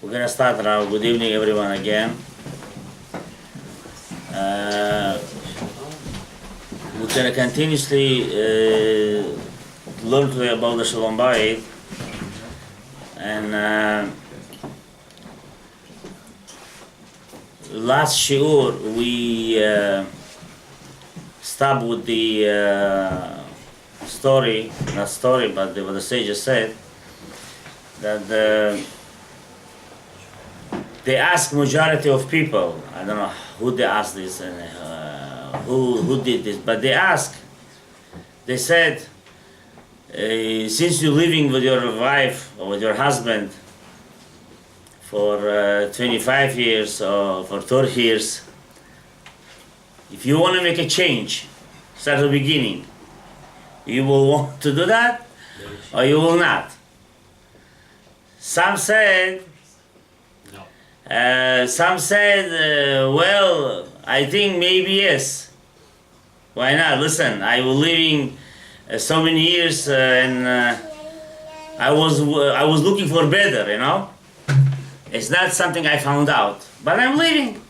We're going to start now. Good evening, everyone, again. We're going to continuously learn today about the Shalom Bayit. And last shiur, we stopped with the story, not story, but what the sages said, that they ask majority of people, I don't know who they asked this and who did this, but they said, since you're living with your wife or with your husband for 25 years or for 30 years, if you want to make a change, start at the beginning, you will want to do that or you will not. Some said, well, I think maybe yes. Why not? Listen, I was living so many years and I was looking for better, you know. It's not something I found out, but I'm living.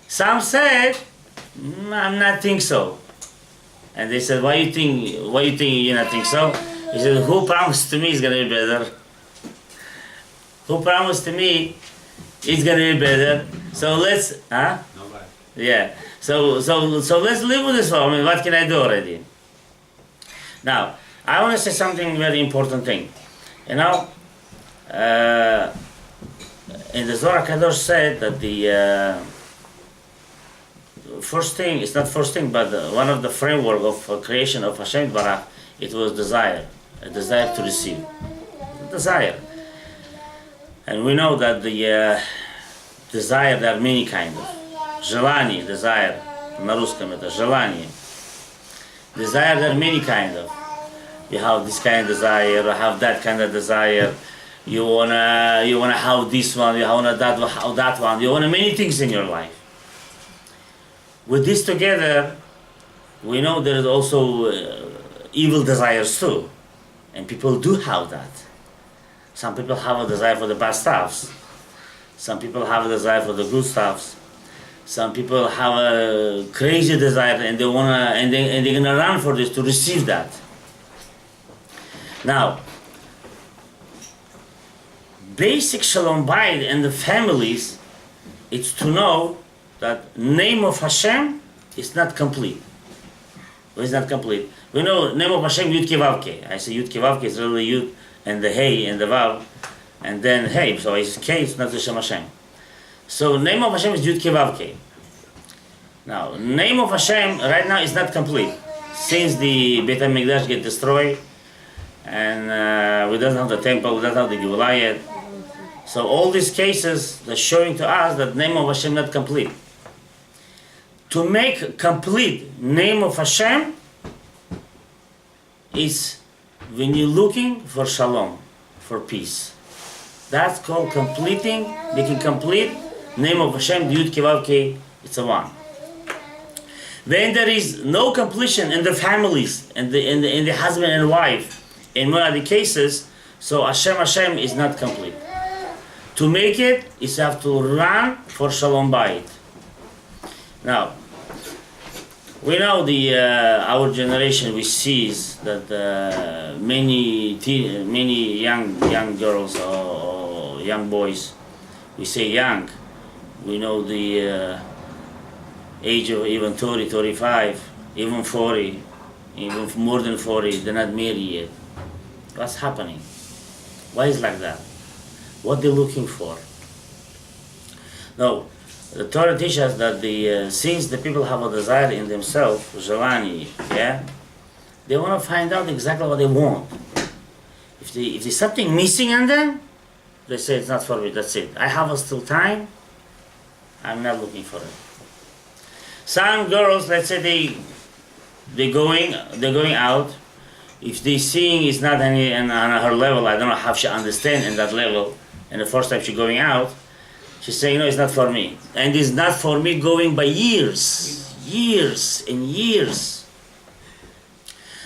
Some said, I'm not think so. And they said, why you think you not think so? He said, who promised to me it's gonna be better? Who promised to me it's gonna be better? So let's, Nobody. yeah. So let's live with this. I mean, what can I do already? Now, I want to say something very important thing. You know, in the Zohar Kadosh said that the first thing, it's not first thing, but one of the framework of creation of Hashem Barach, it was desire, a desire to receive, desire. And we know that the desire, there are many kinds of. Желание, desire, на русском это желание. Desire, there are many kinds of. You have this kind of desire, you have that kind of desire. You wanna have this one, you wanna have that one. You want many things in your life. With this together, we know there is also evil desires too, and people do have that. Some people have a desire for the bad stuffs. Some people have a desire for the good stuffs. Some people have a crazy desire and they're gonna run for this to receive that. Now, basic Shalom Bayit and the families, it's to know that name of Hashem is not complete. It's not complete. We know name of Hashem Yud Ke Vav Ke. I say Yud Ke Vav Ke is really Yud and the Hey and the Vav and then Hey. So it's K, it's not the Shem Hashem. So name of Hashem is Yud Ke Vav Ke. Now, name of Hashem right now is not complete. Since the Beit HaMikdash get destroyed and we don't have the temple, we don't have the Geulah yet. So all these cases, they're showing to us that name of Hashem not complete. To make complete name of Hashem is when you're looking for Shalom, for peace. That's called completing, making complete name of Hashem, Yud Ke Vav Ke, it's a one. When there is no completion in the families, in the husband and wife, in one of the cases, so Hashem is not complete. To make it, is have to run for Shalom Bayit. Now, we know our generation, we sees that many young girls or young boys, we say young, we know the age of even 30, 35, even 40, even more than 40, they're not married yet. What's happening? Why is like that? What they're looking for? No, the Torah teaches us that since the people have a desire in themselves, желание, yeah, they want to find out exactly what they want. If there's something missing in them, they say it's not for me. That's it. I have still time. I'm not looking for it. Some girls, let's say they're going out. If they seeing is not any on her level, I don't know how she understand in that level. And the first time she's going out, she's saying, no, it's not for me. And it's not for me going by years and years.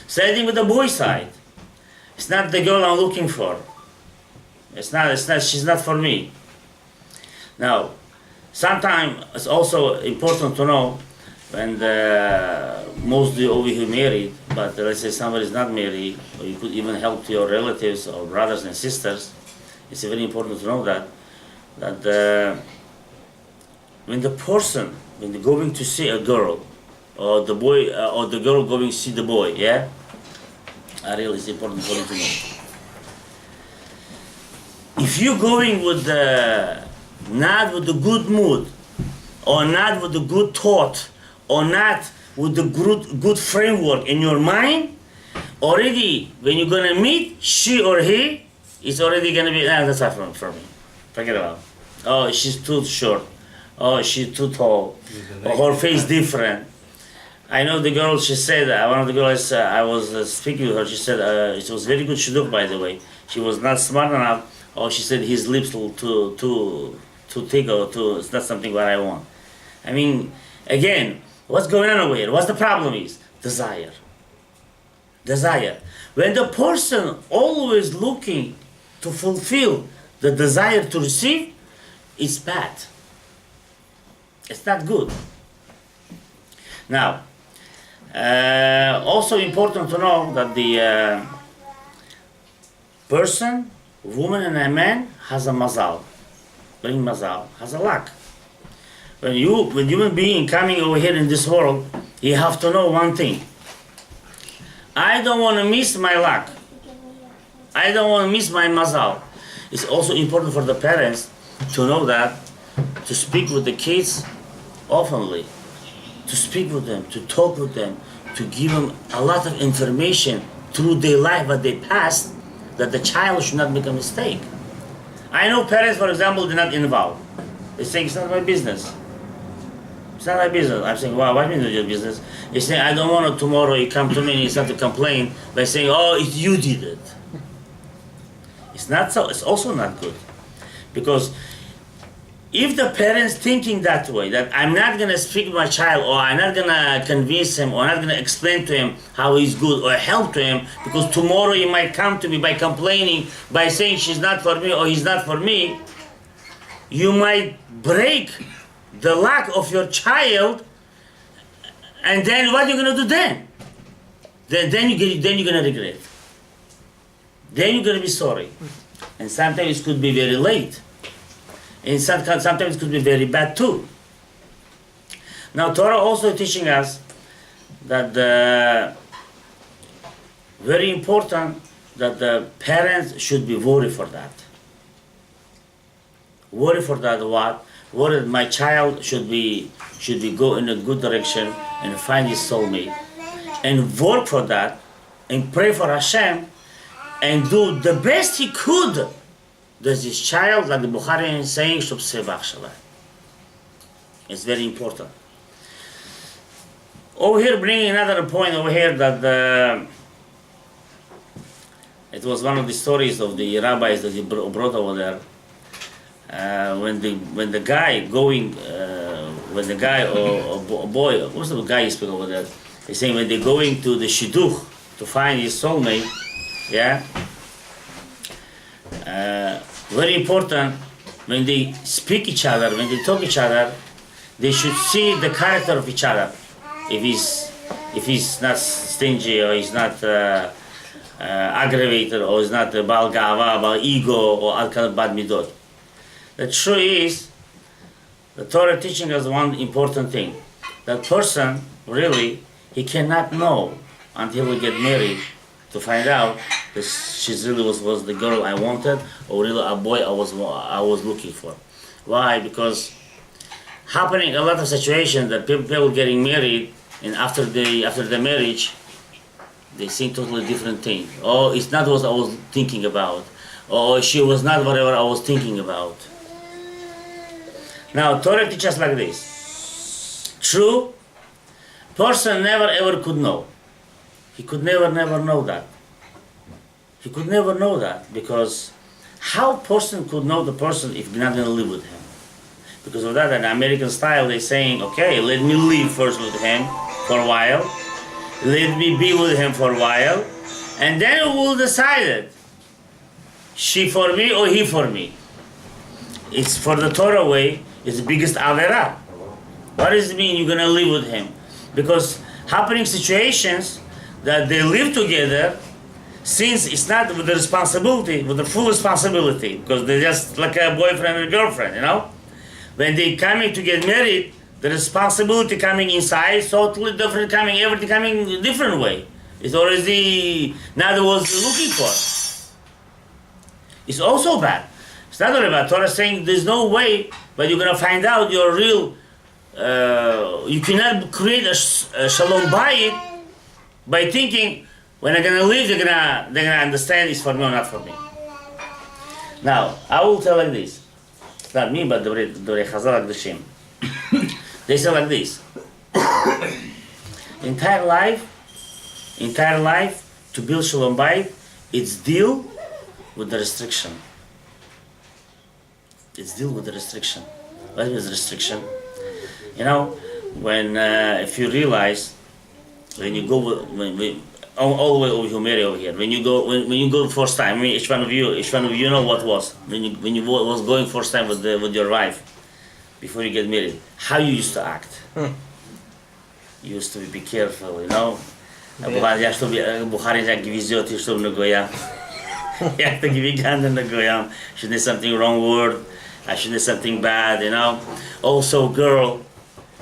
Same thing with the boy side. It's not the girl I'm looking for. She's not for me. Now, sometimes it's also important to know when mostly over here married, but let's say somebody is not married, or you could even help your relatives or brothers and sisters. It's very important to know that when they're going to see a girl, or the boy, or the girl going to see the boy, yeah, really it's important for you to know. If you're going with not with the good mood, or not with the good thought, or not with the good framework in your mind, already when you're gonna meet she or he, it's already gonna be, that's not for me. Forget about it. Oh, she's too short. Oh, she's too tall. Or her face different. I know the girl, she said, one of the girls, I was speaking with her, she said, it was very good shidduch, by the way. She was not smart enough, or she said his lips were too thick, or it's not something what I want. I mean, again, what's going on over here? What's the problem is? Desire. Desire. When the person always looking to fulfill the desire to receive, it's bad. It's not good. Now, also important to know that the person, woman and a man has a mazal. Bring mazal, has a luck. When human being coming over here in this world, you have to know one thing. I don't want to miss my luck. I don't want to miss my mazal. It's also important for the parents to know that, to speak with the kids openly, to speak with them, to talk with them, to give them a lot of information through their life that they passed, that the child should not make a mistake. I know parents, for example, they're not involved. They say, it's not my business. It's not my business. I'm saying, wow, what do you mean it's your business? They say, I don't want to tomorrow you come to me and you start to complain by saying, oh, it's you did it. It's not so. It's also not good. Because if the parents thinking that way, that I'm not going to speak to my child, or I'm not going to convince him, or I'm not going to explain to him how he's good, or help to him, because tomorrow he might come to me by complaining, by saying she's not for me, or he's not for me, you might break the luck of your child, and then what are you going to do then? Then you're going to regret. Then you're going to be sorry. And sometimes it could be very late. And sometimes it could be very bad too. Now Torah also teaching us that very important that the parents should be worried for that. Worry for that what? Worry that my child should be go in a good direction and find his soulmate. And work for that and pray for Hashem and do the best he could that this child, like the Bukhari is saying, should sevach shalai. It's very important. Over here, bringing another point over here that it was one of the stories of the rabbis that he brought over there. When the guy or boy, what's the guy you speak over there? He's saying when they're going to the shidduch to find his soulmate, yeah. Very important, when they speak each other, when they talk each other, they should see the character of each other. If he's not stingy, or he's not aggravated, or he's not bal gava, bal ego, or al kind of bad midot. The truth is, the Torah teaching us one important thing. That person, really, he cannot know until he get married to find out that she really was the girl I wanted, or really a boy I was looking for. Why? Because happening a lot of situations that people getting married, and after the marriage, they think totally different thing. Oh, it's not what I was thinking about. Or she was not whatever I was thinking about. Now, Torah teaches us like this. True, person never ever could know. He could never know that. He could never know that, because how person could know the person if you're not going to live with him? Because of that, in American style, they're saying, okay, let me live first with him for a while. Let me be with him for a while. And then we'll decide it. She for me or he for me. it's for the Torah way, it's the biggest avera. What does it mean you're gonna live with him? Because happening situations that they live together, since it's not with the responsibility, with the full responsibility, because they're just like a boyfriend and girlfriend, you know? When they coming to get married, the responsibility coming inside, totally different, everything coming different way. It's already not what they're looking for. It's also bad. It's not only bad. Torah is saying there's no way, but you're gonna find out your real. You cannot create a shalom bayit by thinking when I'm gonna live, they're gonna understand it's for me or not for me. Now I will tell like this. It's not me, but the Chazal Akdashim. They say like this. Entire life to build shalom bayit, it's deal with the restriction. It's deal with the restriction. What is restriction? You know, when if you realize when you go all the way over here, over here, when you go first time, I mean, each one of you know what was when you was going first time with your wife before you get married. How you used to act? You used to be careful, you know. You have to be Bukhari givizot, you should not go. You have to give it gun and go. Shouldn't say something wrong word. I shouldn't say something bad, you know. Also, girl,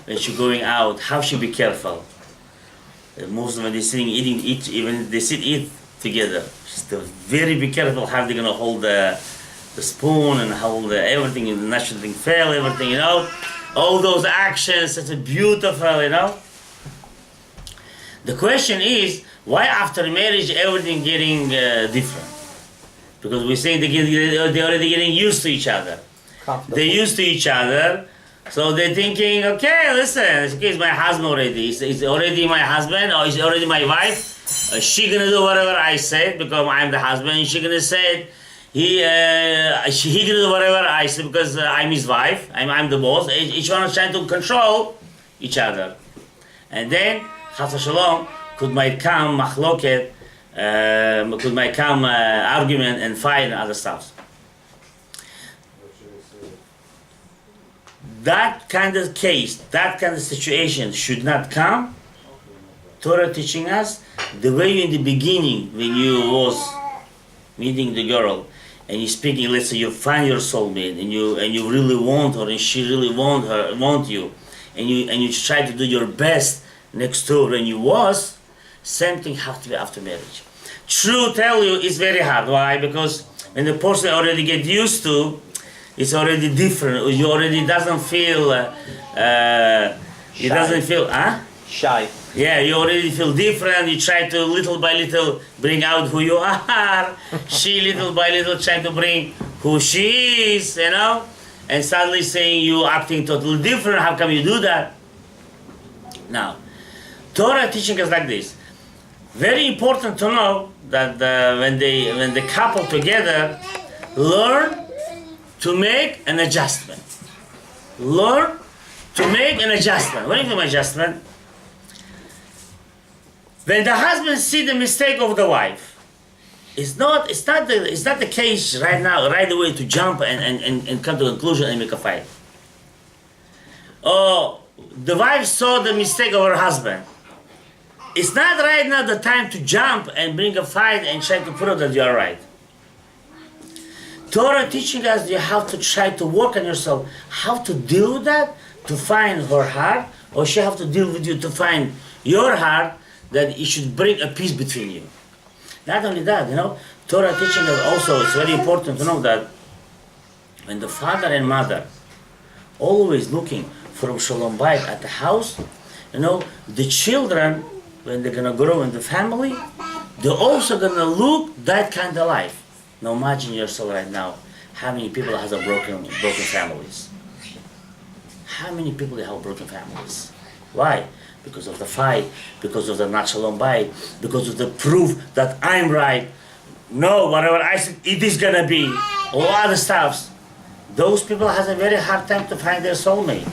when she's going out, how she be careful. Most of them they sitting eating, even they eat together. Just very be careful how they're gonna hold the spoon and hold everything, and not shouldn't fail, everything, you know. All those actions, it's beautiful, you know. The question is, why after marriage everything getting different? Because we say they're already getting used to each other. They're used to each other, so they're thinking, okay, listen, it's my husband already. It's already my husband, or it's already my wife. She gonna do whatever I said because I'm the husband. And she gonna say he gonna do whatever I said because I'm his wife. I'm the boss. Each one is trying to control each other, and then Chas Shalom might come machloket, might come argument and fight and other stuff. That kind of case, that kind of situation should not come. Torah teaching us the way you in the beginning when you was meeting the girl and you speaking, let's say you find your soulmate and you really want her and she really want you and you try to do your best next to her when you was, same thing have to be after marriage. True, tell you, it's very hard. Why? Because when the person already get used to, it's already different. You already doesn't feel. It doesn't feel. Shy. Yeah, you already feel different. You try to little by little bring out who you are. She little by little trying to bring who she is. You know, and suddenly saying you acting totally different. How come you do that? Now, Torah teaching us like this. Very important to know that when the couple together learn to make an adjustment. Learn to make an adjustment. What do you mean adjustment? When the husband see the mistake of the wife, it's not the case right now, right away to jump and come to a conclusion and make a fight. Oh, the wife saw the mistake of her husband. It's not right now the time to jump and bring a fight and try to prove that you are right. Torah teaching us you have to try to work on yourself, how to deal with that, to find her heart, or she have to deal with you to find your heart, that it should bring a peace between you. Not only that, you know, Torah teaching us also, it's very important to know that when the father and mother always looking for Shalom Bayit at the house, you know, the children, when they're gonna grow in the family, they're also gonna look that kind of life. Now imagine yourself right now, how many people have broken families? How many people have broken families? Why? Because of the fight, because of the not Shalom Bayit, because of the proof that I'm right. No, whatever I said, it is gonna be. All other stuffs. Those people have a very hard time to find their soulmate.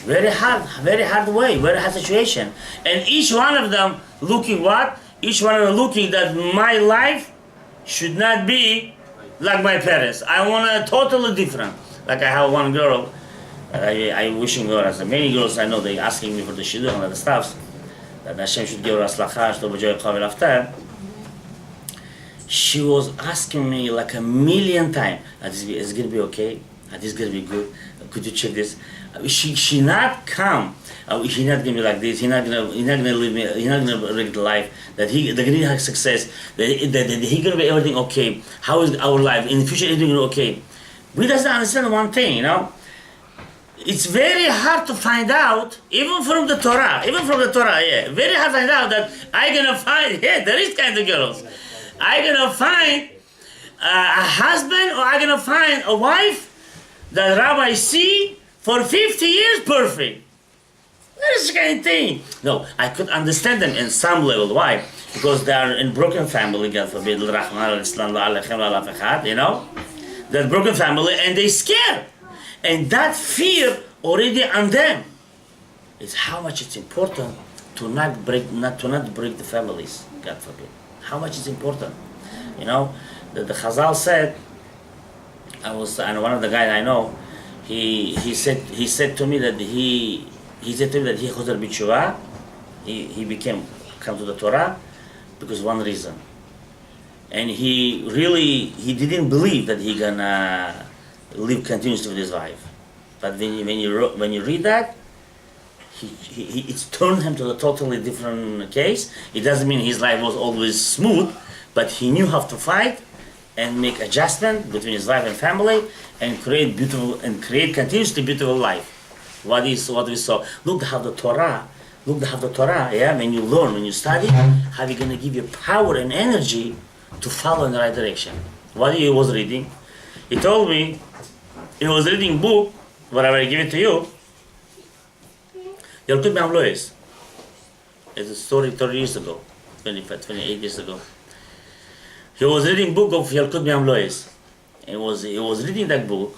Very hard way, very hard situation. And each one of them looking what? Each one of them looking that my life should not be like my parents. I want a totally different. Like I have one girl, I wishing her, as many girls I know, they asking me for the shidduch and other stuffs, that Hashem should give her aslacha, sh'to b'joy chavel after. She was asking me like a million times, is it gonna be okay? Is this gonna be good? Could you check this? She not come. He's not gonna be like this. He's not gonna live me. He's not gonna rig the life. That they're gonna have success. That he gonna be everything okay. How is our life in the future? Everything okay? We doesn't understand one thing, you know. It's very hard to find out, even from the Torah. Yeah, very hard to find out that I'm gonna find. Yeah, there is kind of girls. I'm gonna find a husband, or I'm gonna find a wife that Rabbi see for 50 years perfect. That is the kind of thing. No, I could understand them in some level. Why? Because they are in broken family, God forbid, you know? That broken family, and they scared. And that fear already on them. It's how much it's important to not break the families, God forbid. How much it's important. You know, the Chazal said, and one of the guys I know, he said to me that he Chozer B'Tshuva, he come to the Torah because one reason, and he didn't believe that he gonna live continuously with his wife, but when you read that, it's turned him to a totally different case. It doesn't mean his life was always smooth, but he knew how to fight and make adjustment between his life and family, and create continuously beautiful life. What we saw. Look how the Torah, yeah, when you learn, when you study, how you're gonna give you power and energy to follow in the right direction. What he was reading, he told me, he was reading book, whatever I give it to you, Yalkut Me'amloes. It's a story 30 years ago, 28 years ago. He was reading book of Yalkut Me'amloes. He was reading that book,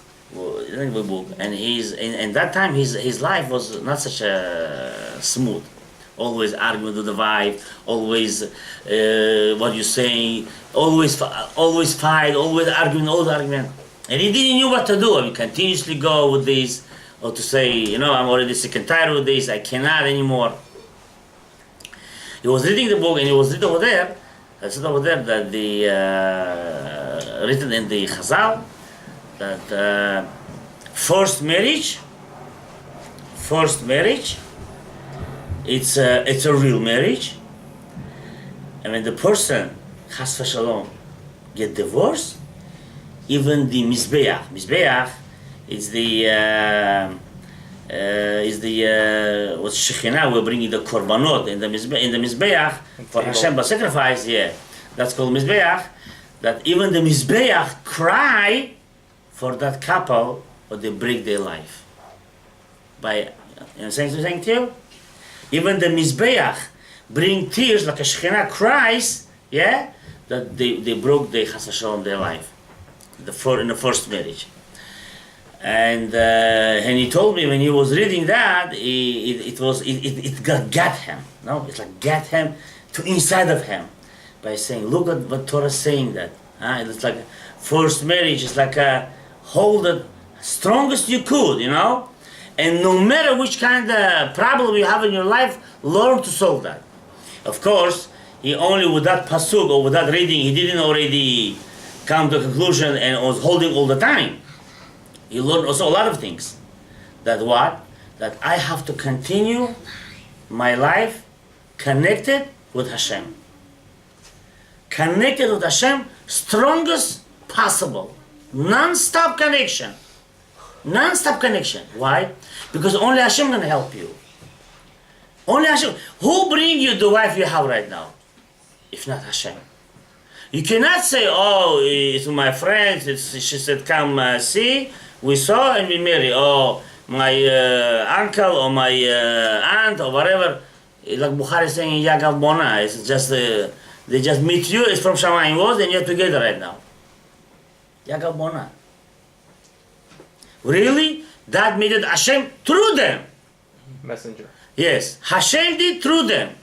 and and that time his life was not such a smooth. Always arguing with the wife, always what you saying, always fight, always argument, and he didn't know what to do. I mean, continuously go with this, or to say, you know, I'm already sick and tired with this. I cannot anymore. He was reading the book, and he was reading over there. I said over there that the written in the Chazal that first marriage, it's a real marriage, and when the person Chas v'Shalom get divorced, even the mizbeach is the what Shekhinah will bring the korbanot in the mizbeach for Hashem sacrifice. Yeah, that's called mizbeach. That even the mizbeach cry for that couple, or they break their life. By, you know, saying to you, even the mizbeach bring tears like a Shekhinah cries. Yeah, that they broke the Chas v'Shalom their life, in the first marriage. And he told me when he was reading that, it got him. No, it's like got him to inside of him by saying, look at what Torah is saying that. It's like first marriage is like hold it strongest you could, you know, and no matter which kind of problem you have in your life, learn to solve that. Of course, he only with that pasuk or with that reading, he didn't already come to a conclusion and was holding all the time. He learned also a lot of things. That I have to continue my life connected with Hashem. Connected with Hashem, strongest possible. Non-stop connection. Non-stop connection. Why? Because only Hashem can help you. Only Hashem. Who bring you the wife you have right now? If not Hashem. You cannot say, oh, it's my friends, she said, come see. We saw and we marry. Oh, my uncle or my aunt or whatever. Like Bukhari saying, Yagav Bona. It's just they just meet you. It's from Shamayim was, and you're together right now. Yagav Bona. Really? That made it Hashem through them. Messenger. Yes, Hashem did through them.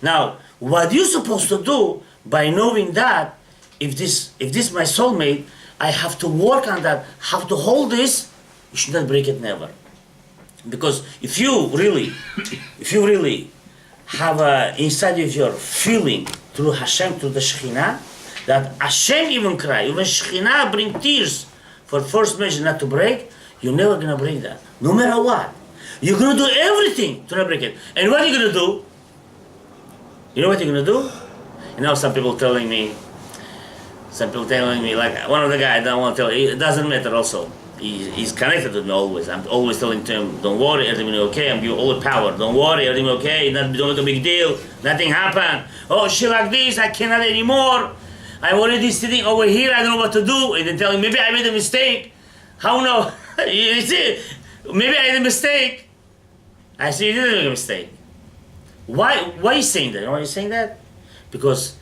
Now, what you're supposed to do by knowing that, if this my soulmate, I have to work on that, have to hold this, you should not break it, never. Because if you really have inside of your feeling through Hashem, through the Shekhinah, that Hashem even cry, even Shekhinah bring tears for first measure not to break, you're never gonna break that, no matter what. You're gonna do everything to not break it. And what are you gonna do? You know what you're gonna do? You know, some people telling me, like one of the guys, I don't want to tell you, it doesn't matter also. He's connected with me always. I'm always telling him, don't worry, everything will be okay. I'm giving all the power. Don't worry, everything will be okay. Don't make a big deal. Nothing happened. Oh, she like this, I cannot anymore. I'm already sitting over here, I don't know what to do. And then telling, maybe I made a mistake. How no? You see, maybe I made a mistake. I see you didn't make a mistake. Why are you saying that? You know why you're saying that? Because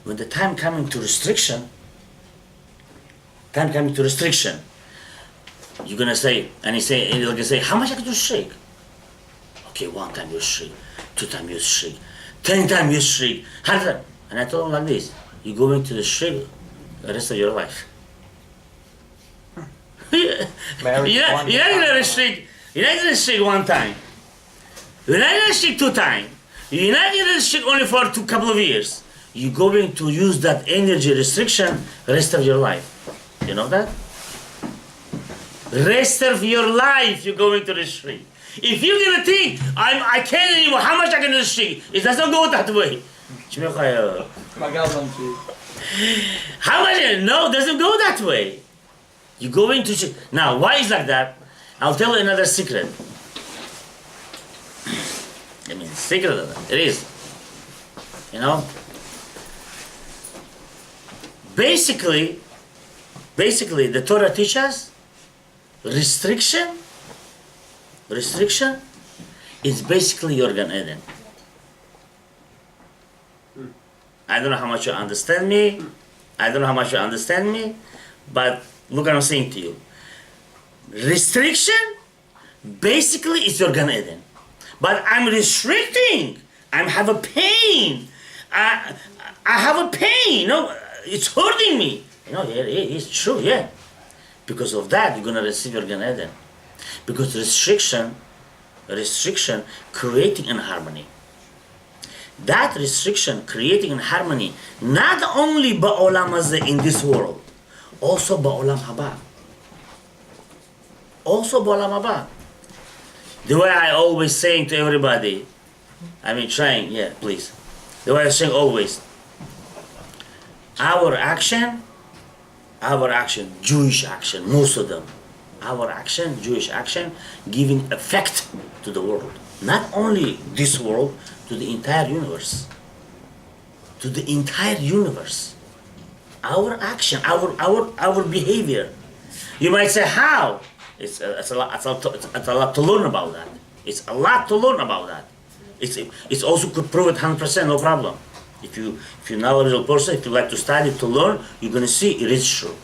when the time coming to restriction, you're gonna say, and you're gonna say, how much I can do shake? Okay, 1 time you shake, 2 times you shake, 10 times you shake, 100 times. And I told him like this, you're going to the shake the rest of your life. You're not gonna shake 1 time. You're not gonna shake 2 times. You're not gonna shake only for a couple of years. You're going to use that energy restriction the rest of your life. You know that? Rest of your life you're going to restrict. If you're gonna think I can't anymore, how much I can restrict? It doesn't go that way. How much? No, it doesn't go that way. You're going to now. Why is like that? I'll tell you another secret. I mean, secret of that. It is. You know. Basically, the Torah teaches restriction is basically your Gan Eden. I don't know how much you understand me. But look what I'm saying to you. Restriction basically is your Gan Eden. But I'm restricting. I have a pain. I have a pain. You know, it's hurting me. You know, it's true, yeah. Because of that, you're gonna receive your Gan Eden. Because restriction creating an harmony. That restriction creating an harmony, not only ba'olam hazeh in this world, also ba'olam haba. The way I always saying to everybody, I mean trying, yeah, please. The way I saying always, our action, Jewish action, most of them, our action, Jewish action, giving effect to the world. Not only this world, to the entire universe. Our action, our behavior. You might say, how? It's a lot to learn about that. It's also could prove it 100%, no problem. If you're a knowledgeable person, if you like to study, to learn, you're going to see it is true.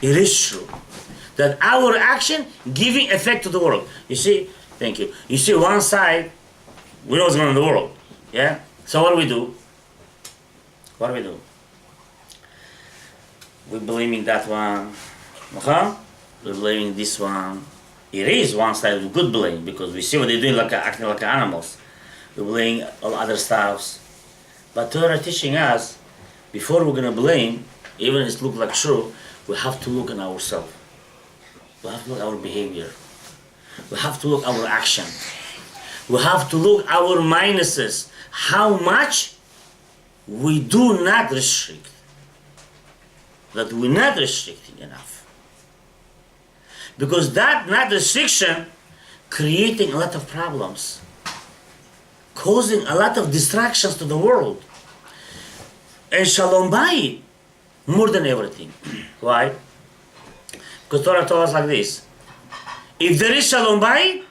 It is true. That our action giving effect to the world. You see, thank you. You see one side, we know what's going on in the world. Yeah? So what do we do? We're blaming that one. We're blaming this one. It is one side of good blame because we see what they're doing, acting like animals. We're blaming all other stuffs. But Torah teaching us, before we're going to blame, even if it looks like true, we have to look at ourselves. We have to look at our behavior. We have to look at our action. We have to look at our minuses. How much we do not restrict. That we're not restricting enough. Because that not restriction creating a lot of problems. Causing a lot of distractions to the world. And Shalom Bayit, more than everything. Why? Because Torah told us like this. If there is Shalom Bayit,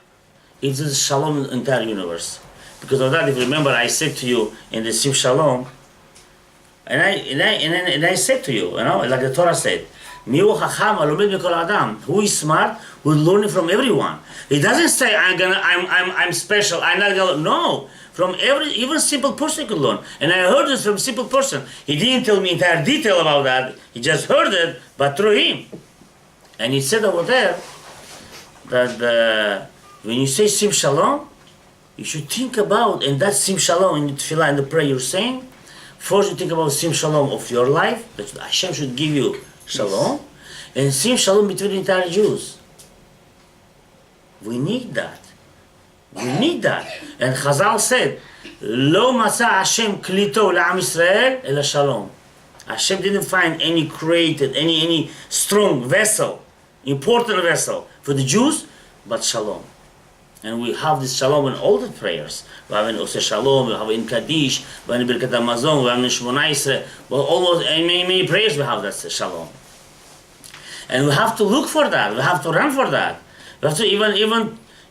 it is Shalom in the entire universe. Because of that, if you remember, I said to you in the Sim Shalom, and I said to you, like the Torah said, who is smart, who is learning from everyone. It doesn't say I'm special, I'm not gonna. No. from even simple person could learn. And I heard this from a simple person. He didn't tell me entire detail about that. He just heard it, but through him. And he said over there that when you say Sim Shalom, you should think about, and that's Sim Shalom in the tefillah and the prayer you're saying. First you think about Sim Shalom of your life, that Hashem should give you Shalom, and Sim Shalom between the entire Jews. We need that. We need that. And Chazal said, Lo Masa Hashem Klito La'am Yisrael Ela Shalom. Hashem didn't find any created, any strong vessel, important vessel for the Jews, but Shalom. And we have this Shalom in all the prayers. We have in Ose Shalom, we have in Kaddish, we have in Birkat HaMazon, we have in Shmona Esrei, well, almost many prayers we have that Shalom. And we have to look for that. We have to run for that. We have to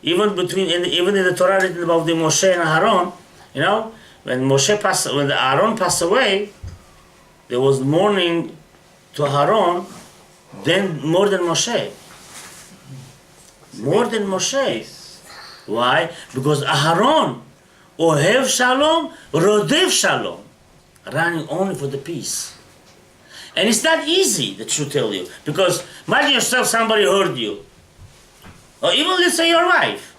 even in the Torah written about the Moshe and Aaron, you know, when Aaron passed away, there was mourning to Aaron, then more than Moshe. More than Moshe. Why? Because Aaron, Ohev Shalom, Rodev Shalom, running only for the peace. And it's not easy, the truth tell you. Because imagine yourself, somebody hurt you. Or even let's say your wife.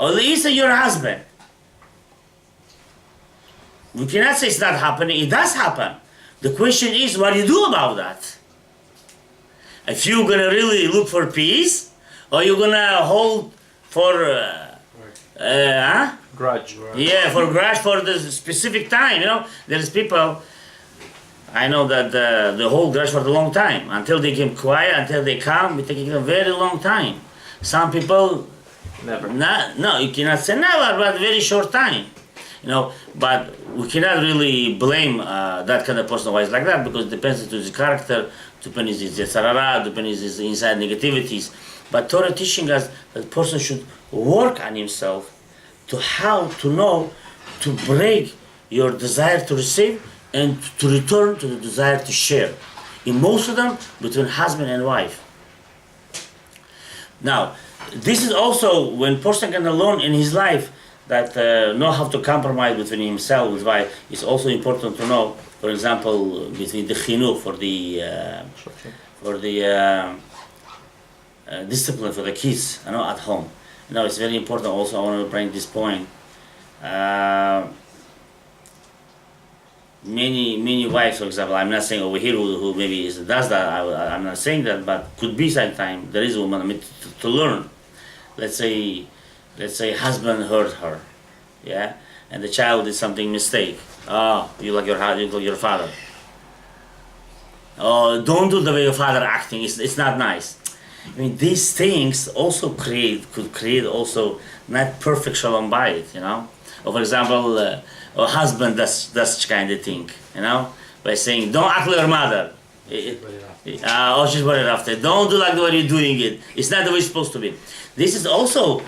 Or let's say your husband. We cannot say it's not happening, it does happen. The question is, what do you do about that? If you're going to really look for peace, or you're going to hold for grudge. Yeah, for grudge for the specific time, you know. There's people, I know that the whole grudge for a long time. Until they get quiet, until they calm, it takes a very long time. Some people, Never. No, you cannot say never, but very short time. You know, but we cannot really blame that kind of person who is like that, because it depends on his character, depends on his sarara, depends on his inside negativities. But Torah teaching us that the person should work on himself to how to know to break your desire to receive and to return to the desire to share. In most of them, between husband and wife. Now, this is also when person can learn in his life that know how to compromise between himself and his wife. It's also important to know, for example, between the chinuch for the discipline for the kids, you know, at home. You know, it's very important. Also, I want to bring this point. Many wives, for example, I'm not saying over here who maybe does that. I'm not saying that, but could be sometime there is a woman to learn. Let's say husband hurt her, yeah, and the child did something mistake. Oh, you like your father. Oh, don't do the way your father acting. It's not nice. I mean, these things also could create also not perfect shalom bayit, you know. Or for example, a husband does kind of thing, you know, by saying, don't act like your mother. Oh, she's worried after. Don't do like the way you're doing it. It's not the way it's supposed to be. This is also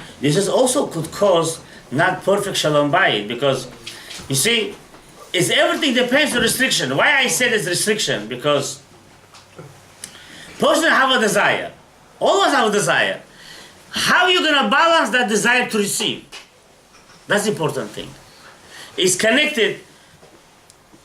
could cause not perfect shalom bayit, because you see, it's everything depends on restriction. Why I said it's restriction? Because person have a desire. Always have a desire. How are you going to balance that desire to receive? That's the important thing. It's connected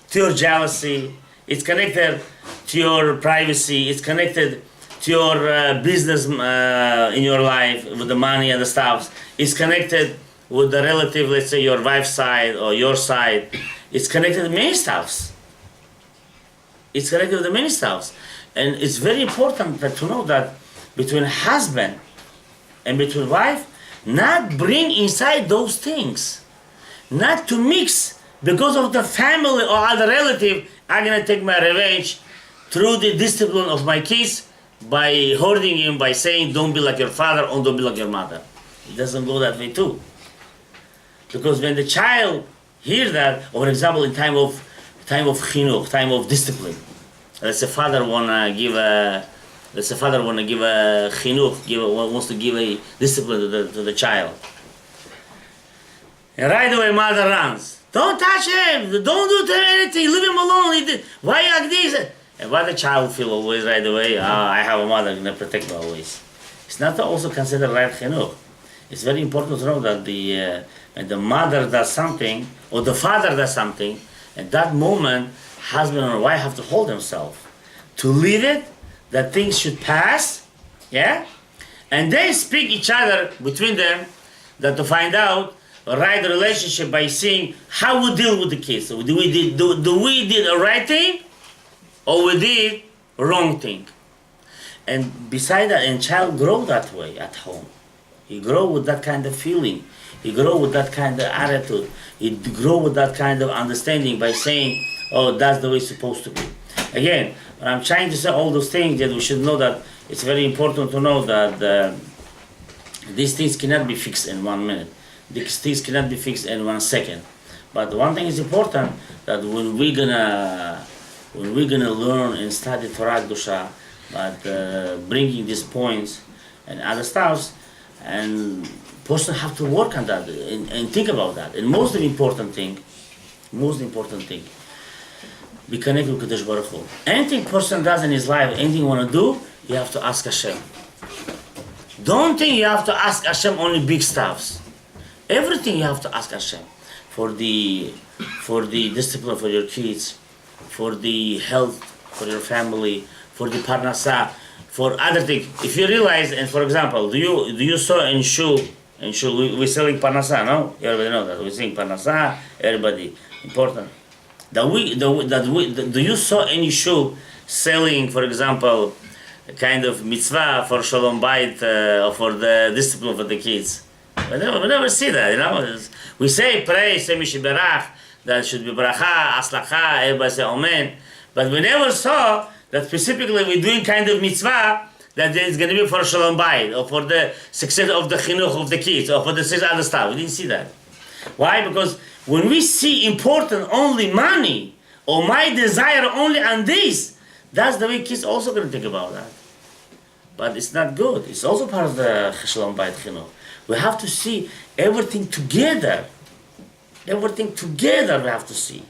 to your jealousy. It's connected to your privacy. It's connected to your business in your life with the money and the stuff. It's connected with the relative, let's say your wife's side or your side. It's connected to many stuffs. It's connected to many stuffs. And it's very important to know that between husband and between wife, not bring inside those things. Not to mix because of the family or other relative. I'm going to take my revenge through the discipline of my kids by hurting him, by saying don't be like your father or don't be like your mother. It doesn't go that way too. Because when the child hears that, or for example in time of chinuch, time of discipline, let's say father wanna give a chinuch, wants to give a discipline to the child. And right away mother runs. Don't touch him, don't do anything, leave him alone. Why you like this? And why the child feel always right away, I have a mother gonna protect me always. It's not also considered right chinuch. It's very important to know that when the mother does something, or the father does something, at that moment, husband or wife have to hold themselves. To leave it, that things should pass, yeah? And they speak each other, between them, that to find out, right relationship by seeing how we deal with the kids. So do we did a right thing, or we did a wrong thing? And beside that, and child grow that way at home. He grow with that kind of feeling. He grow with that kind of attitude. He grow with that kind of understanding by saying, oh, that's the way it's supposed to be. Again, when I'm trying to say all those things, that we should know that it's very important to know that these things cannot be fixed in 1 minute. These things cannot be fixed in 1 second. But one thing is important, that when we're gonna learn and study Torah Kedusha, but bringing these points and other stuffs, and person have to work on that and think about that. And most important thing, be connected with Kadosh Baruch Hu. Anything person does in his life, anything you want to do, you have to ask Hashem. Don't think you have to ask Hashem only big stuffs. Everything you have to ask Hashem for the discipline for your kids, for the health for your family, for the parnasa, for other things. If you realize, and for example, do you saw in shul we're selling parnasa, no? Everybody know that we're selling parnasa. Everybody important. Do you saw any shul selling, for example, a kind of mitzvah for Shalom Bayit or for the discipline for the kids? We never see that, you know. We say pray, say mishiberach, that should be bracha, aslacha, everybody say amen. But we never saw that specifically we're doing kind of mitzvah that is going to be for Shalom Bayit, or for the success of the chinuch of the kids, or for the success of other stuff. We didn't see that. Why? Because when we see important only money, or my desire only on this, that's the way kids also going to think about that. But it's not good. It's also part of the Shalom Bayit chinuch. We have to see everything together. Everything together we have to see.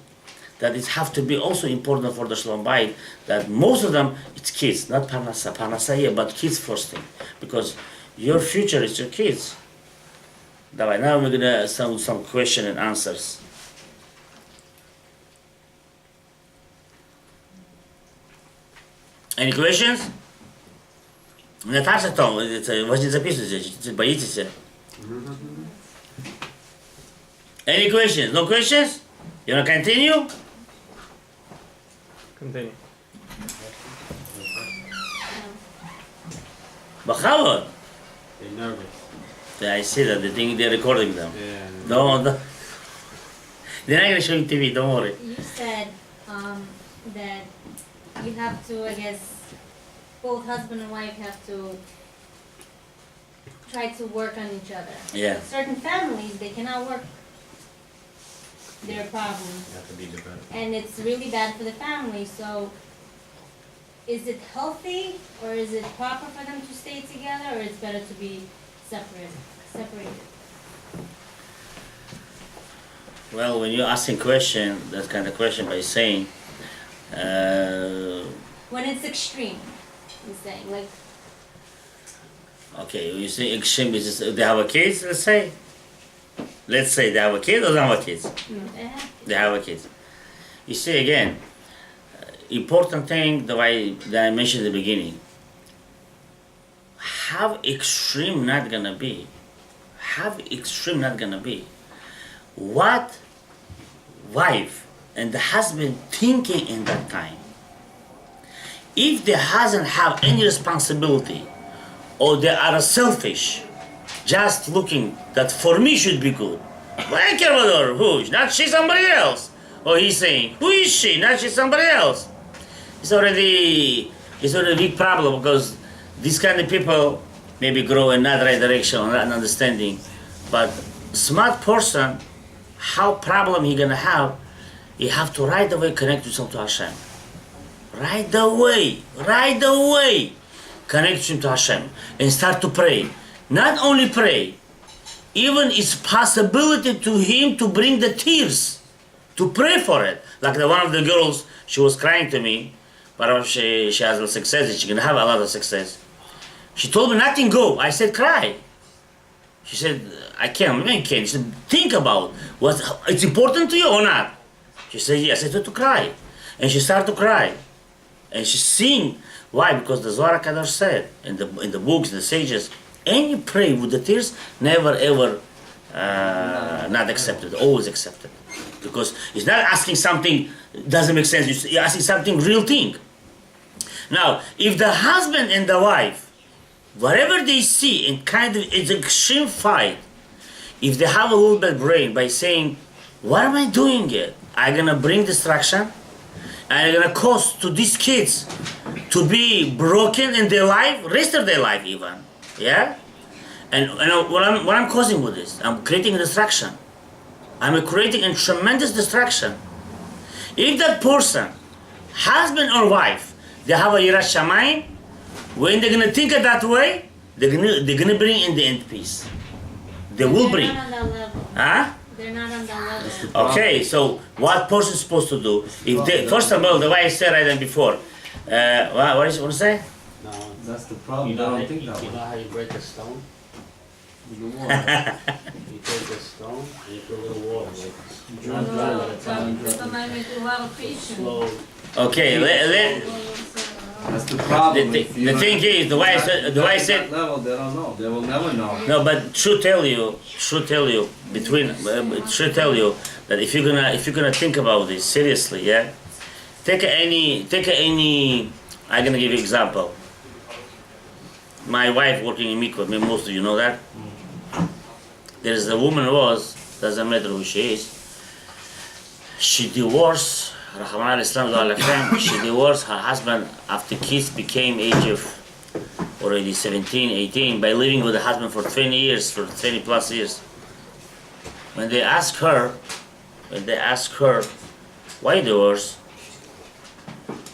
That it have to be also important for the Shalom Bayit, that most of them, it's kids, not parnasa. Parnasa, yeah, but kids first thing. Because your future is your kids. Now we're going to some question and answers. Any questions? Natasha Tom, вы не записываете, боитесь? Any questions? No questions? You want to continue? Continue. Bachawat. They're nervous. I see that, they think they're recording them. Yeah. Don't. They're not going to show you TV, don't worry. You said that you have to, I guess, both husband and wife have to try to work on each other. Yeah. Certain families, they cannot work their problems. You have to be dependent. And it's really bad for the family, so is it healthy or is it proper for them to stay together, or it's better to be separated? Well, when you're asking question, that kind of question by saying, When it's extreme, you're saying, like, okay, you say extreme is they have a kids, let's say they have a kid or don't have a kids? They have a kids. You see again, important thing that I mentioned in the beginning, how extreme not gonna be. What wife and the husband thinking in that time? If the husband have any responsibility, or they are selfish, just looking that for me should be good. But I care about her, who? Not she, somebody else. Or he's saying, who is she? Not she, somebody else. It's already a big problem, because these kind of people maybe grow in that right direction, or not understanding. But smart person, how problem he gonna have, he have to right away connect himself to Hashem. Right away. Connect him to Hashem and start to pray. Not only pray, even it's possibility to him to bring the tears, to pray for it. Like one of the girls, she was crying to me, but she has a success, she can have a lot of success. She told me nothing go. I said cry. She said, I can't. I can't. She said, think about it's important to you or not? She said, yes. I started to cry. And she started to cry. And she's seeing. Why? Because the Zohar Kadosh said in the books, the sages, any pray with the tears, never ever not accepted, always accepted. Because it's not asking something doesn't make sense, you're asking something real thing. Now, if the husband and the wife, whatever they see in kind of it's an extreme fight, if they have a little bit brain by saying, why am I doing it? I'm gonna bring destruction, and I'm gonna cause to these kids to be broken in their life, rest of their life even, yeah? And what I'm causing with this, I'm creating a destruction. I'm creating a tremendous destruction. If that person, husband or wife, they have a yirat shamayim, when they're gonna think it that way, they're gonna bring in the end peace. They will bring. They're not on that level. Huh? They're not on that level. Okay, so what person is supposed to do? If they, first of all, the way I said right then before, what is it? What to say? No, that's the problem. You know, I you don't think that way. know how you break a stone? With the water. You take a stone and you put a little water, like Drop, drop at a time, slow. Okay, That's the problem. the thing is, the way I said, That level, they don't know. They will never know. no, but should tell you that if you're gonna think about this seriously, yeah, take any. I'm gonna give you example. My wife working in mikvah, most of you know that. There's a woman doesn't matter who she is. She divorced. Rahman al-Islam, she divorced her husband after kids became age of already 17, 18, by living with the husband for 20 years, for 20 plus years. When they ask her, why divorce?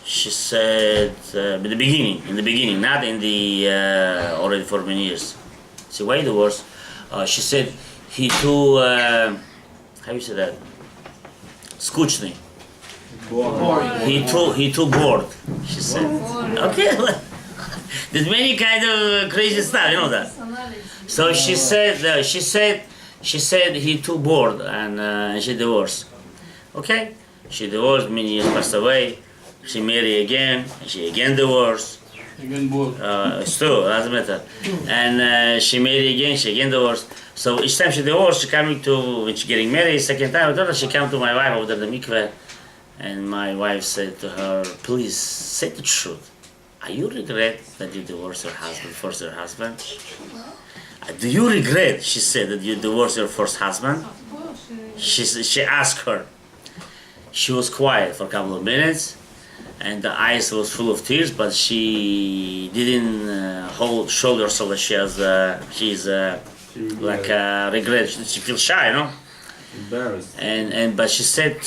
She said, in the beginning, not in the already for many years. So why divorce? She said, he too, how you say that? Skutchny. He too bored, she said. Okay, there's many kind of crazy stuff, you know that. So she said he too bored, and she divorced. Okay, she divorced, many years passed away. She married again, and she again divorced. Again, bored. Still, doesn't matter. And she married again, she again divorced. So each time she divorced, when she getting married, second time, she came to my wife over the mikveh, and my wife said to her, please say the truth. Are you regret that you divorced your husband, first your husband? Do you regret, she said, that you divorced your first husband? She asked her. She was quiet for a couple of minutes, and the eyes was full of tears, but she didn't show herself that she's like regret. She feels shy, you know. Embarrassed. But she said,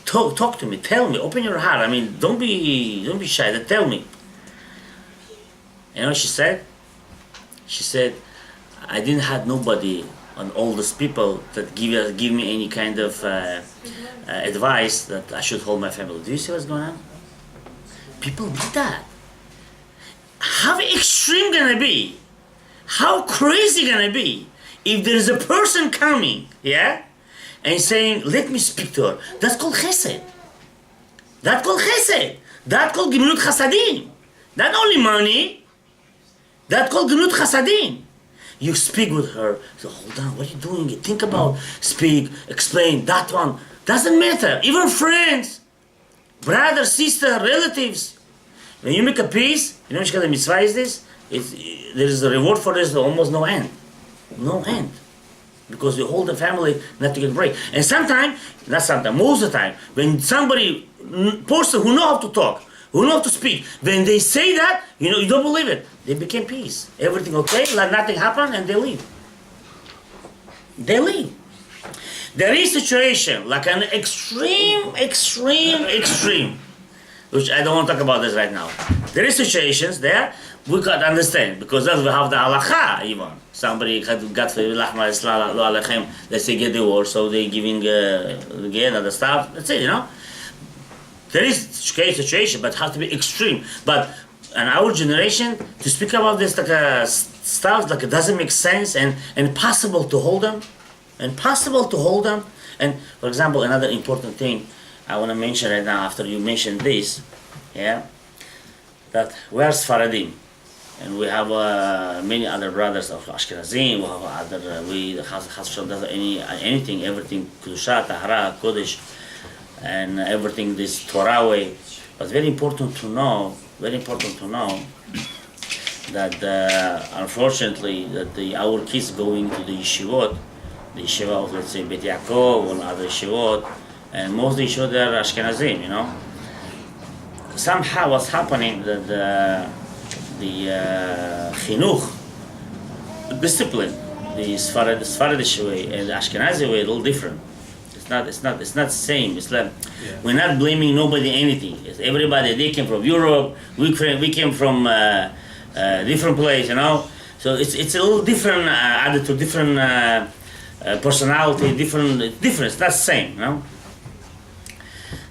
talk to me, tell me, open your heart. I mean, don't be shy. Tell me. You know what she said? She said, I didn't have nobody on all these people that give me any kind of advice that I should hold my family. Do you see what's going on? People do that. How extreme gonna be? How crazy gonna be if there is a person coming, yeah, and saying, "Let me speak to her." That's called chesed. That's called chesed. That's called gemilut chasadim. Not only money. That's called gemilut chasadim. You speak with her. So hold on, what are you doing? Think about, speak, explain. That one doesn't matter. Even friends, brother, sister, relatives. When you make a peace, you know what kind of mitzvah is this? There is a reward for this, almost no end. No end. Because you hold the family not to get break. And sometimes, not sometimes, most of the time, when somebody, person who know how to talk, who know how to speak, when they say that, you know, you don't believe it. They became peace. Everything okay, like nothing happened, and they leave. They leave. There is situation, like an extreme, which I don't want to talk about this right now. There is situations there we can't understand, because then we have the halacha even. Somebody got let's say get divorced, so they giving get other stuff. That's it, you know. There is situation, but it has to be extreme. But and our generation to speak about this like stuff like it doesn't make sense and impossible to hold them, impossible to hold them. And for example, another important thing I want to mention right now after you mentioned this, yeah, that we are Sfaradim, and we have many other brothers of Ashkenazim. We have other the Chas does anything, everything Kedusha, Tahara, Kodesh, and everything this Torah way. But very important to know that unfortunately that our kids going to the yeshivot of let's say Bet Yaakov or other yeshivot, and most of the yeshivot they are Ashkenazim, you know. Somehow what's happening that the chinuch discipline, the Sfaradish way and the Ashkenazi way, a little different. It's not the same. It's like we're not blaming nobody anything. It's everybody. They came from Europe. We came from different place, you know. So it's a little different attitude, different personality, different. It's not the same, you know.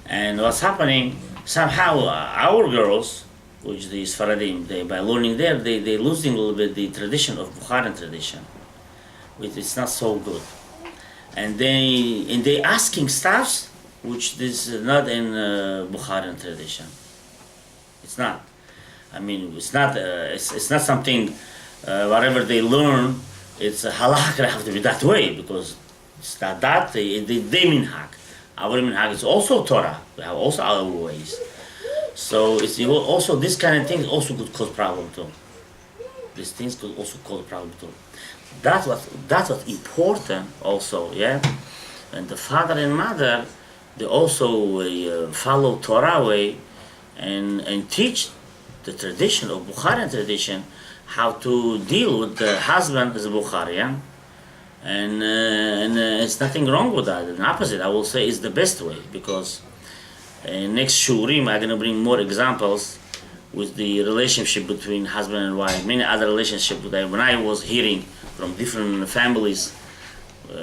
And what's happening? Somehow our girls, which the Sfaradim, by learning there, they losing a little bit the tradition of Bukharan tradition, which is not so good. And they asking stuffs which this is not in Bukharan tradition. It's not. I mean, it's not something. Whatever they learn, it's a halakha have to be that way because it's not that they minhag. Our minhag is also Torah. We have also our ways. So it's also this kind of things also could cause problem too. These things could also cause problem too. That's what's important also, yeah. And the father and mother, they also follow Torah way and teach the tradition of Bukharan tradition, how to deal with the husband as a Bukharian, and it's nothing wrong with that. The opposite, I will say, is the best way because next shurim I'm going to bring more examples with the relationship between husband and wife, many other relationships that when I was hearing from different families,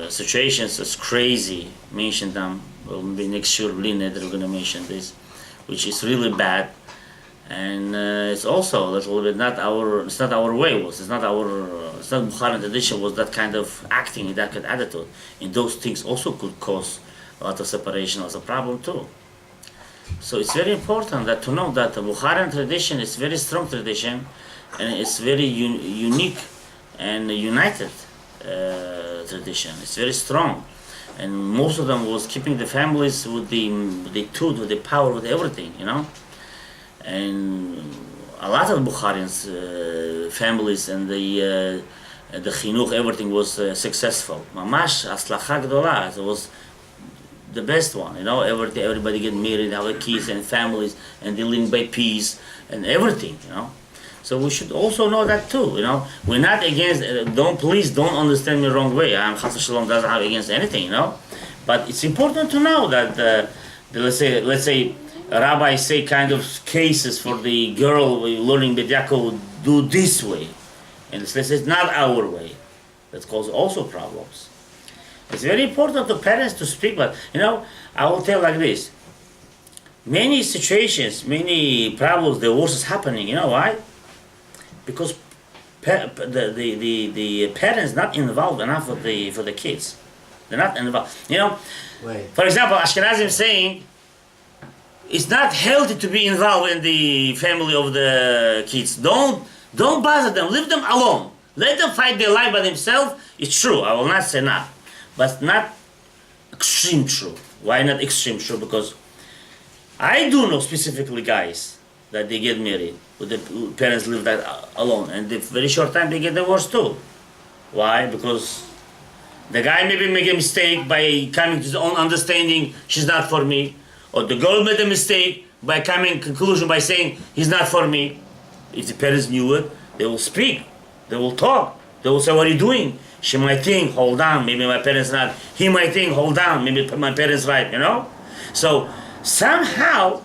situations, it's crazy. Mention them. Well, maybe next year, they're going to mention this, which is really bad, and it's also a little bit not our. It's not our way. It's not Bukharan tradition. Was that kind of acting, that kind of attitude, and those things also could cause a lot of separation as a problem too. So it's very important that to know that the Bukharan tradition is very strong tradition, and it's very unique and united tradition. It's very strong, and most of them was keeping the families with the truth, with the power, with everything, you know. And a lot of Bukharians families and the chinuch, everything was successful. Mamash aslacha gdola. It was the best one, you know. Everybody get married, have kids and families, and they live by peace and everything, you know. So we should also know that too, you know. We're not against. Please don't understand me the wrong way. Chas Shalom doesn't have against anything, you know. But it's important to know that let's say Rabbi say kind of cases for the girl learning Bet Yaakov do this way, and let's say it's not our way. That causes also problems. It's very important to parents to speak, but you know, I will tell like this. Many situations, many problems, divorces happening. You know why? Because the parents not involved enough for the kids. They're not involved. You know, for example, Ashkenazim saying it's not healthy to be involved in the family of the kids. Don't bother them. Leave them alone. Let them fight their life by themselves. It's true. I will not say not, but not extreme true. Why not extreme true? Because I do know specifically guys that they get married, but the parents live that alone, and the very short time they get divorced too. Why? Because the guy maybe make a mistake by coming to his own understanding, she's not for me, or the girl made a mistake by coming to conclusion by saying he's not for me. If the parents knew it, they will speak, they will talk, they will say, what are you doing? She might think, hold on, maybe my parents not. He might think, hold on, maybe my parents right, you know? So somehow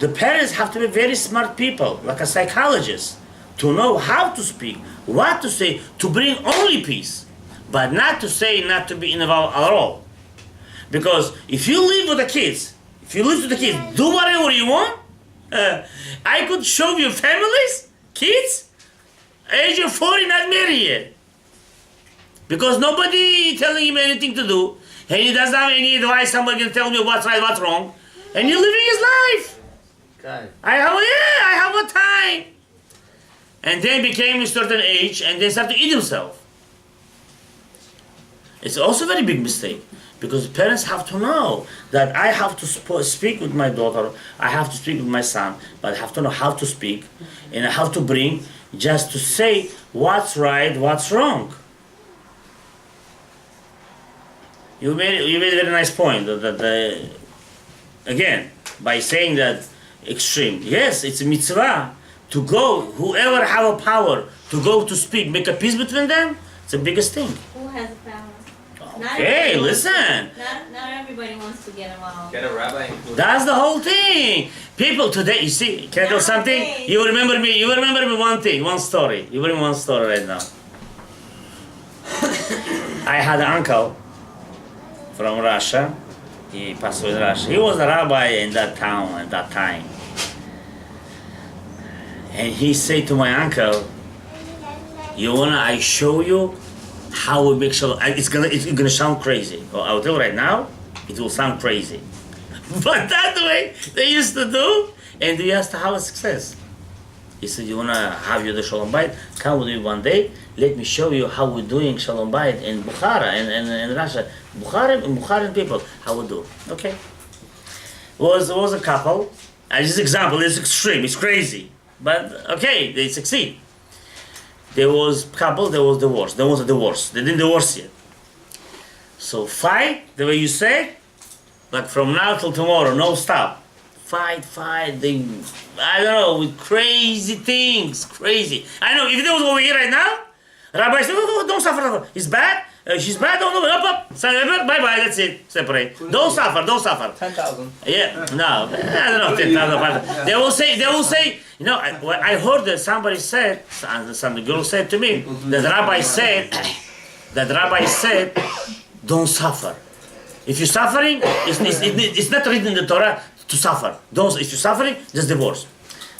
the parents have to be very smart people, like a psychologist, to know how to speak, what to say, to bring only peace, but not to say not to be involved at all. Because if you live with the kids, do whatever you want, I could show you families, kids, age of 40 not married yet. Because nobody telling him anything to do, and he doesn't have any advice, somebody can tell me what's right, what's wrong, and he's living his life. Okay. I have a time. And then became a certain age, and then started to eat himself. It's also a very big mistake, because parents have to know that I have to speak with my daughter, I have to speak with my son, but I have to know how to speak, and I have to bring just to say what's right, what's wrong. You made a very nice point that again, by saying that extreme, yes, it's a mitzvah to go, whoever have a power to go to speak, make a peace between them, it's the biggest thing. Who has the power? Okay, listen. Not everybody wants to get involved. Get a rabbi included. That's the whole thing. People today, you see, can I tell something? Okay. You remember me one thing, one story. You remember one story right now. I had an uncle from Russia. He passed away in Russia. He was a rabbi in that town at that time. And he said to my uncle, I show you how we make shalom. It's gonna sound crazy. Well, I'll tell you right now, it will sound crazy. But that's the way they used to do, and they used to have a success. He said, you wanna have the Shalom Bayit? Come with me one day, let me show you how we're doing Shalom Bayit in Bukhara and in Russia. Bukharan people, how we do. Okay. Was a couple, just example, it's extreme, it's crazy. But okay, they succeed. There was couple, there was divorce. There was a divorce. They didn't divorce yet. So fight, the way you say, but from now till tomorrow, no stop. Fight. They, I don't know, with crazy things, crazy. I know, if they was over here right now, Rabbi said, oh, don't suffer. He's bad. She's bad. Don't know. Up. Bye. That's it. Separate. Don't suffer. 10,000. Yeah. No. I don't know. 10,000. They will say. You know, I heard that somebody said. Some girl said to me that Rabbi said, don't suffer. If you're suffering, it's not written in the Torah to suffer. If you're suffering, just divorce.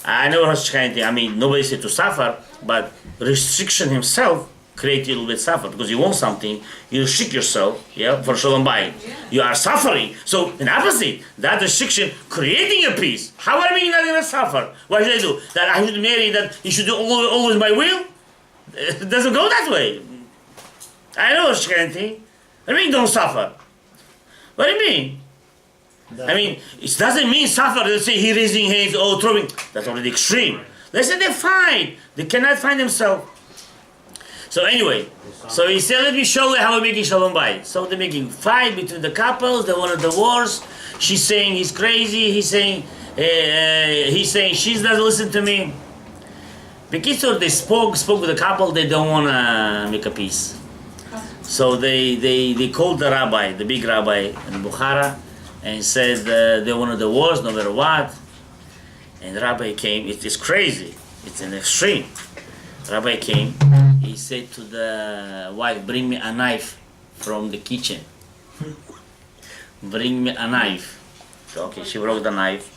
I never heard such kind of thing. I mean, nobody said to suffer, but restriction himself create a little bit suffer because you want something, you restrict yourself, for Shalom Bayit. You are suffering. So, in opposite, that restriction creating a peace. How are we not going to suffer? What should I do? That I should marry, that you should do always my will? It doesn't go that way. I know such kind of thing. I mean, don't suffer. What do you mean? I mean, it doesn't mean suffer. Let's say he raising hands, throwing. That's already extreme. Let's say they fight. They cannot find themselves. So anyway, so he said, let me show you how we're making Shalom Bayit. So they're making fight between the couples. They want a divorce. She's saying he's crazy. He's saying she doesn't listen to me. Bekitsur, they spoke with the couple. They don't want to make a peace. So they called the rabbi, the big rabbi in Bukhara, and said they want a divorce no matter what. And the rabbi came. It's crazy. It's an extreme. Rabbi came. He said to the wife, bring me a knife from the kitchen. Bring me a knife. So, okay, she brought the knife.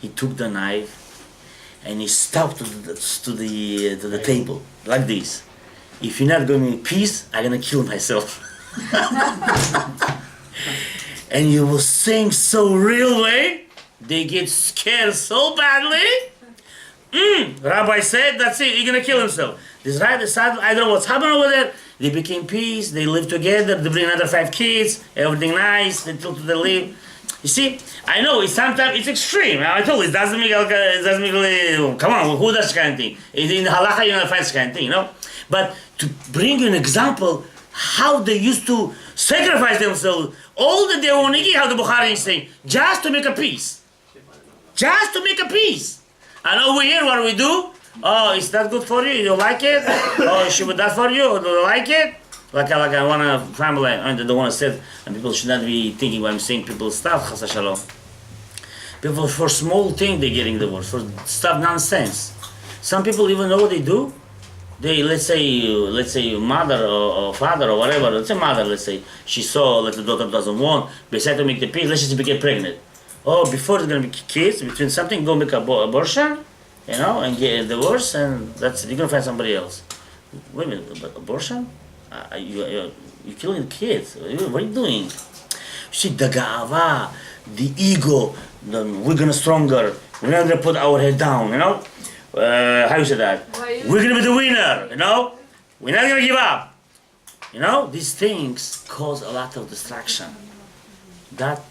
He took the knife and he stopped to the table like this. If you're not going to make peace, I'm going to kill myself. And he was saying so real way, they get scared so badly. Rabbi said, that's it, he's going to kill himself. This right side, I don't know what's happening over there. They became peace, they live together, they bring another 5 kids, everything nice, until they live. You see, I know sometimes it's extreme. I told you, it doesn't make come on, who does this kind of thing? In the halacha, you're not find this kind of thing, you know? But to bring you an example, how they used to sacrifice themselves, all the Deonigi, how the Bukhari is saying, just to make a peace. Just to make a peace. And over here, what do we do? Oh, is that good for you? You don't like it? Oh, she would that for you? Do you like it? Like I want a family, I don't want to say, and people should not be thinking when I'm saying people's stuff, Chas Shalom. People, for small thing, they're getting divorced, for stuff nonsense. Some people even know what they do. They, let's say mother or father or whatever, let's say mother, let's say, she saw that the daughter doesn't want, they decide to make the peace, let's just get pregnant. oh, before there's gonna be kids, between something, go make abortion, and get a divorce, and that's it. You're gonna find somebody else. Wait a minute, but abortion? You're killing kids. What are you doing? See, the ga'ava, the ego, we're gonna stronger. We're not gonna put our head down, how you say that? We're gonna be the winner, We're not gonna give up. These things cause a lot of distraction.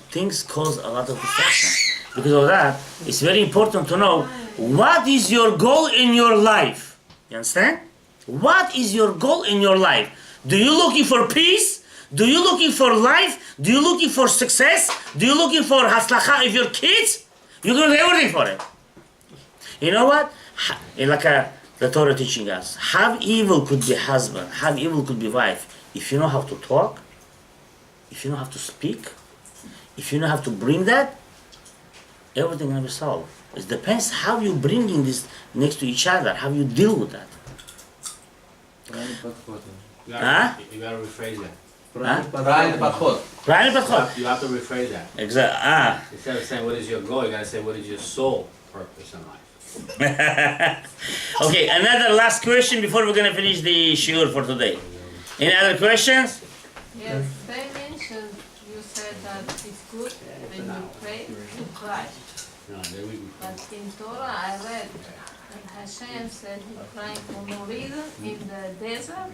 Things cause a lot of distraction. Because of that, it's very important to know what is your goal in your life. You understand? What is your goal in your life? Do you looking for peace? Do you looking for life? Do you looking for success? Do you looking for haslacha of your kids? You're going to do everything for it. You know what? The Torah teaching us, how evil could be husband, how evil could be wife. If you know how to talk, if you know how to speak, if you know how to bring that, everything will be solved. It depends how you bringing this next to each other, how you deal with that. You gotta rephrase that. Правильный подход. Правильный подход. You have to rephrase that. Exactly. Instead of saying what is your goal, you gotta say what is your sole purpose in life. Okay, another last question before we're gonna finish the shiur for today. Any other questions? Yes, they mentioned, you said that it's good when you pray to cry. No, there we go. But in Torah I read that Hashem said he crying for no reason in the desert.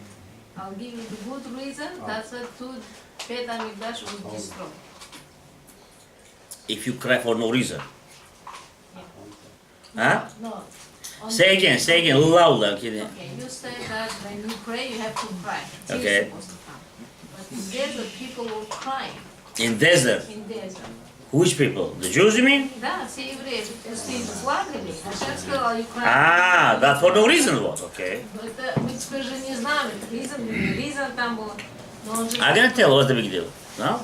I'll give you the good reason, that's it, to Beit HaMikdash was destroyed. If you cry for no reason. Huh? No. Say again, louder. Okay, you say that when you pray you have to cry. Tears Okay. supposed to come. But in desert people were crying. In desert. In desert. Which people? The Jews, you mean? Да, все евреи, все плакали. Hashem сказал, you cry. Ah, that for no reason was, okay. Но это мы теперь же не знаем, reason там было. Но он же... I'm gonna tell what's the big deal. No?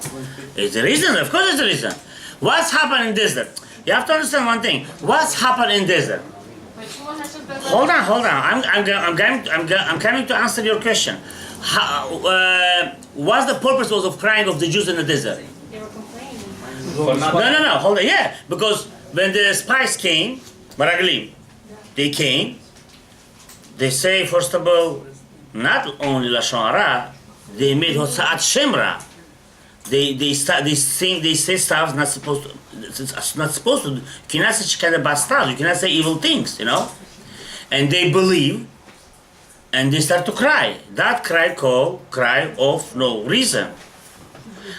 It's the reason, of course it's the reason. What's happened in desert? You have to understand one thing. What's happened in desert? Почему Hashem тогда... Hold on. I'm coming to answer your question. What's the purpose of crying of the Jews in the desert? They were complaining. No. Hold on. Yeah, because when the spies came, Maraglim, they came. They say first of all, not only lashon hara, they made hotzaat shemra. They say stuff not supposed to. It's not supposed to. You cannot say kind of bad stuff. You cannot say evil things. And they believe, and they start to cry. That cry called cry of no reason.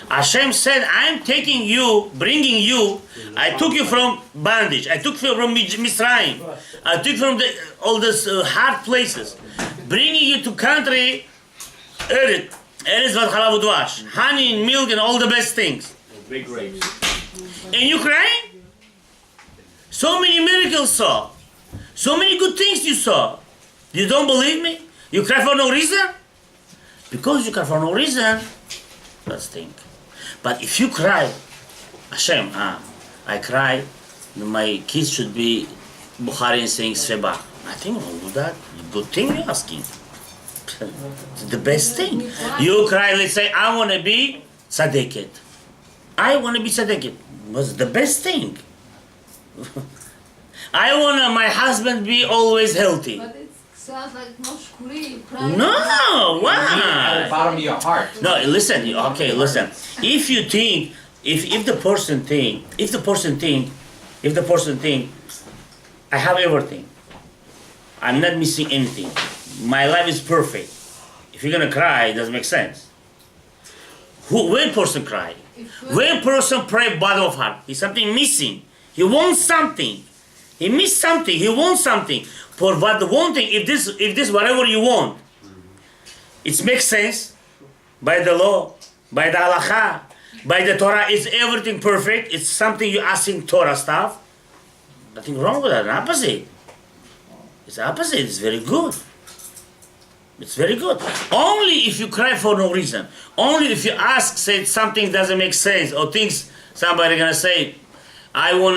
Hashem said, I'm taking you, bringing you, I took you from bondage, I took you from Mitzrayim, I took you from all these hard places, bringing you to country, Eretz vat chalav udvash, honey and milk and all the best things. Big grapes. And you crying? So many miracles saw, so many good things you saw. You don't believe me? You cry for no reason? Because you cry for no reason, that's thing. But if you cry, Hashem, I cry, my kids should be Bukhari and saying Sheba. I think I will do that. Good thing you're asking. It's the best thing. You cry, let's say, I want to be tzaddiket. I want to be tzaddiket. What's the best thing? I want my husband be always healthy. But it sounds like no shkuri, you cry. No, At why? the bottom of your heart. No, listen. Okay, listen. If you think, if the person think, I have everything. I'm not missing anything. My life is perfect. If you're gonna cry, it doesn't make sense. When person cry? When person pray bottom of heart, he's something missing. He wants something. He missed something. He wants something. For what the one thing, if this whatever you want, it makes sense by the law, by the halacha, by the Torah. Is everything perfect? It's something you asking Torah stuff. Nothing wrong with that. The opposite. It's the opposite. It's very good. It's very good. Only if you cry for no reason. Only if you ask, say something doesn't make sense, or thinks somebody gonna say, I don't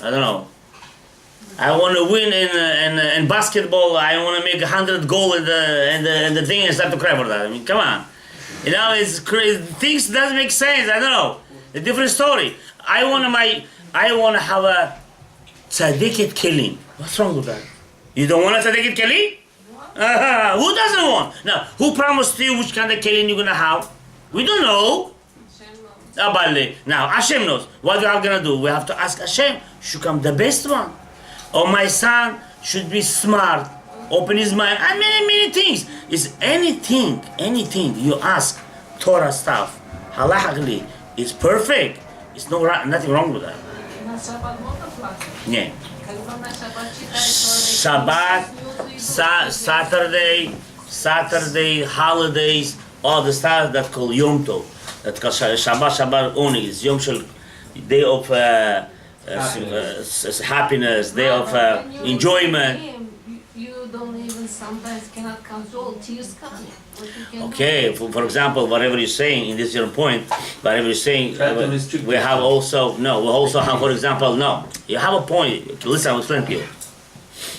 know. I wanna win in basketball. I wanna make 100 goals in the thing and start to cry for that. I mean, come on. It's crazy. Things doesn't make sense. I don't know. a different story. I want to have a tzaddiket kelim. What's wrong with that? You don't want a tzaddiket kelim? Who doesn't want? Now, who promised you which kind of kelim you're gonna have? We don't know. Now, Hashem knows. What we are gonna do? We have to ask Hashem, should come the best one. Or my son should be smart, open his mind, and many things. Is anything you ask Torah stuff, halachically, it's perfect. It's nothing wrong with that. Na Shabbat много платят. Yeah. Когда на Shabbat читаешь Shabbat, Saturday, holidays, all the stuff that called Yom Tov. That called Shabbat only. It's Yom Shel, day of happiness, day of enjoyment. You don't even sometimes cannot control tears coming. What you can Okay, for example, whatever you're saying in this your point, whatever you're saying, Try to restrict we have yourself. also have, for example, you have a point. Listen, I will explain to you.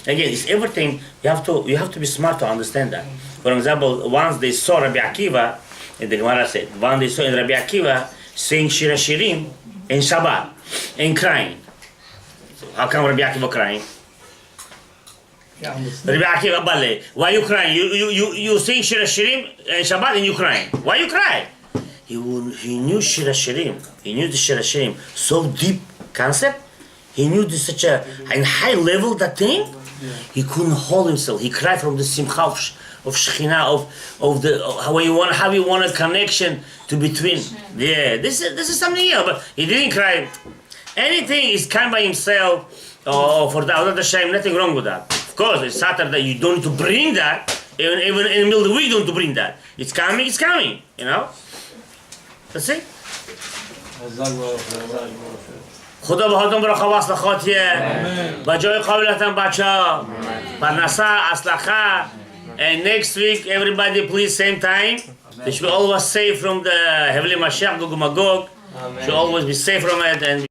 Again, it's everything. You have to be smart to understand that. For example, once they saw Rabbi Akiva, and the Gemara said, once they saw Rabbi Akiva saying Shir Shirim in Shabbat and crying. So how come Rabbi Akiva crying? Rabbi Akiva Bale, why you crying? You sing Shir Shirim in Shabbat and you crying. Why you cry? He knew Shir Shirim. He knew the Shir Shirim so deep concept. He knew this such a high level that thing. He couldn't hold himself. He cried from the simcha of Shekhinah, of the how you want a connection to between. Yeah, this is something else. But he didn't cry. Anything is kind by himself. Or for the other shame, nothing wrong with that. Of course, it's Saturday. You don't need to bring that. Even in the middle of the week, you don't need to bring that. It's coming. You know. That's it. خدا بهاتون برخا و اصلاحات با جای قابلتان بچه پرنسا اصلاحا. And next week everybody please same time they should be always safe from the heavenly Mashiach Gog Magog. Should always be safe from it and